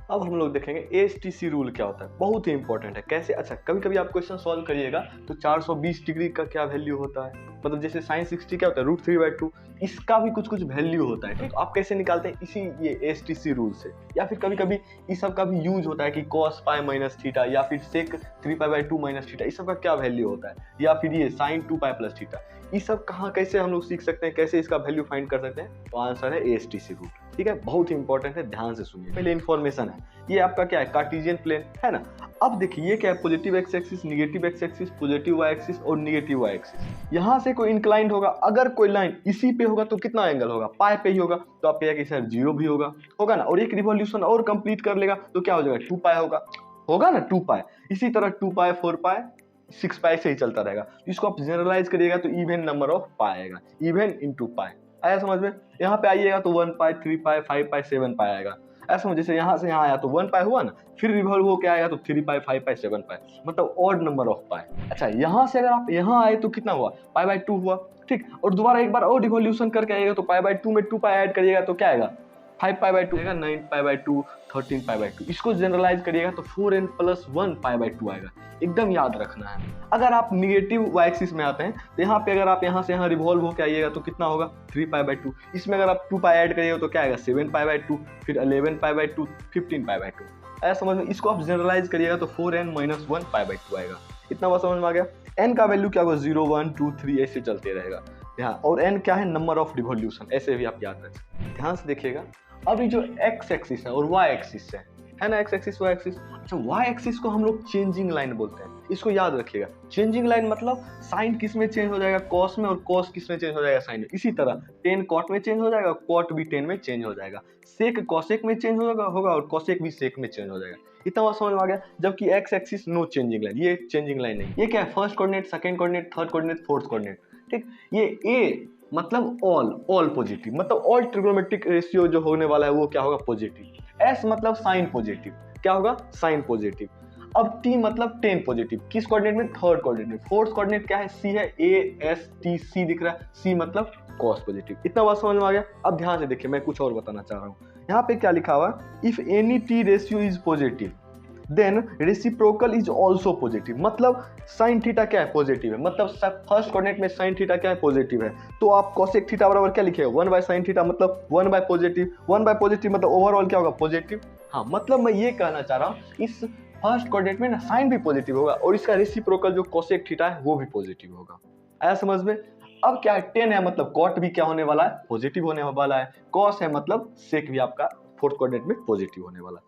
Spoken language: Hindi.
अब हम लोग देखेंगे एएसटीसी रूल क्या होता है, बहुत ही इंपॉर्टेंट है। कैसे? अच्छा, कभी कभी आप क्वेश्चन सॉल्व करिएगा तो 420 डिग्री का क्या वैल्यू होता है, मतलब जैसे sin 60 क्या होता है √3/2, इसका भी कुछ कुछ वैल्यू होता है। ठीक, आप कैसे निकालते हैं? इसी ये एएसटीसी रूल से। या फिर कभी कभी इस सब का भी यूज होता है कि cos π - थीटा या फिर sec 3π/2 - थीटा, इस सब का क्या वैल्यू होता है, या फिर ये sin 2π + थीटा, ये सब कहाँ कैसे हम लोग सीख सकते हैं, कैसे इसका वैल्यू फाइंड कर सकते हैं? तो आंसर है एएसटीसी रूल। ठीक है, बहुत ही इंपॉर्टेंट है, ध्यान से सुनिए। पहले इन्फॉर्मेशन है, ये आपका क्या है, कार्टेशियन प्लेन है ना। अब देखिए ये क्या है, positive X axis, negative X axis, positive Y axis और निगेटिव वाई एक्सिस। यहाँ से कोई इंक्लाइंड होगा, अगर कोई लाइन इसी पे होगा तो कितना एंगल होगा, पाई पे ही होगा, तो आप कहेंगे सर 0 भी होगा ना। और एक रिवॉल्यूशन और कंप्लीट कर लेगा तो क्या हो जाएगा, 2π होगा ना, 2π। इसी तरह 2π 4π 6π से ही चलता रहेगा। इसको आप जनरलाइज करिएगा तो इवन नंबर ऑफ पाई आएगा, इवन इंटू पाई। आया समझ में? यहाँ पे आइएगा तो 1π 3π 5π 7π आएगा। ऐसा जैसे यहाँ से यहाँ आया तो 1π हुआ ना, फिर रिवॉल्व होके आएगा तो 3π 5π 7π, मतलब ऑड नंबर ऑफ पाई। अच्छा, यहाँ से अगर आप यहाँ आए तो कितना हुआ, π/2 हुआ। ठीक, और दोबारा एक बार और रिवॉल्यूशन करके आएगा तो π/2 में 2π ऐड करिएगा तो क्या आएगा, 5π/2 आएगा, 9π/2 13π/2। इसको जनरलाइज करिएगा तो 4n + 1π/2 आएगा। एकदम याद रखना है। अगर आप निगेटिव वाई एक्सिस में आते हैं तो यहाँ पे अगर आप यहाँ से यहाँ रिवॉल्व होकर आइएगा तो कितना होगा, 3π/2। इसमें अगर आप 2π ऐड करिएगा तो क्या आएगा, 7π/2, फिर 11π/2 15π/2। ऐसा समझ में? इसको आप जनरलाइज करिएगा तो 4n - 1π/2 आएगा। इतना बात समझ में आ गया। n का वैल्यू क्या होगा, 0 1 2 3 ऐसे चलते रहेगा ध्यान। और n क्या है, नंबर ऑफ रिवॉल्यूशन, ऐसे भी आप याद रखें। ध्यान से देखिएगा। अब ये जो x एक्सिस है और y एक्सिस है ना, x एक्सिस y एक्सिस। अच्छा, y एक्सिस को हम लोग चेंजिंग लाइन बोलते हैं, इसको याद रखिएगा। चेंजिंग लाइन मतलब साइन किस में चेंज हो जाएगा, cos में, और cos किस में चेंज हो जाएगा, साइन में। इसी तरह tan cot में चेंज हो जाएगा, cot भी tan में चेंज हो जाएगा, sec cosec में चेंज होगा और cosec भी sec में चेंज हो जाएगा। इतना बात समझ में आ गया। जबकि x axis no changing line, ये चेंजिंग लाइन नहीं। ये क्या है, first coordinate, second coordinate, third coordinate, fourth coordinate. ठीक, ये a मतलब ऑल पॉजिटिव, मतलब ऑल ट्रिग्नोमेट्रिक रेशियो जो होने वाला है वो क्या होगा, पॉजिटिव। s मतलब साइन पॉजिटिव, क्या होगा, साइन पॉजिटिव। अब t मतलब tan पॉजिटिव, किस कोऑर्डिनेट में, थर्ड कोऑर्डिनेट में। फोर्थ कोऑर्डिनेट क्या है, c है, ASTC दिख रहा है, c मतलब cos पॉजिटिव। इतना बात समझ में आ गया। अब ध्यान से देखिए, मैं कुछ और बताना चाह रहा हूँ। यहाँ पे क्या लिखा हुआ है, if any t ratio is positive then reciprocal is also positive. मतलब साइन थीटा क्या है, पॉजिटिव है, मतलब फर्स्ट कोऑर्डिनेट में साइन थीटा क्या है, पॉजिटिव है। तो आप कोसेक थीटा बराबर क्या लिखेगा, 1/sin थीटा, मतलब 1/पॉजिटिव, 1/पॉजिटिव मतलब ओवरऑल क्या होगा, पॉजिटिव। हाँ, मतलब मैं ये कहना चाह रहा हूँ, इस फर्स्ट कोऑर्डिनेट में ना साइन भी पॉजिटिव होगा और इसका रेसिप्रोकल जो कोसेक थीटा है वो भी पॉजिटिव होगा। आया समझ में? अब क्या है, tan है मतलब cot भी क्या होने वाला है, पॉजिटिव होने वाला है। cos है मतलब sec भी आपका फोर्थ कोऑर्डिनेट में पॉजिटिव होने वाला है।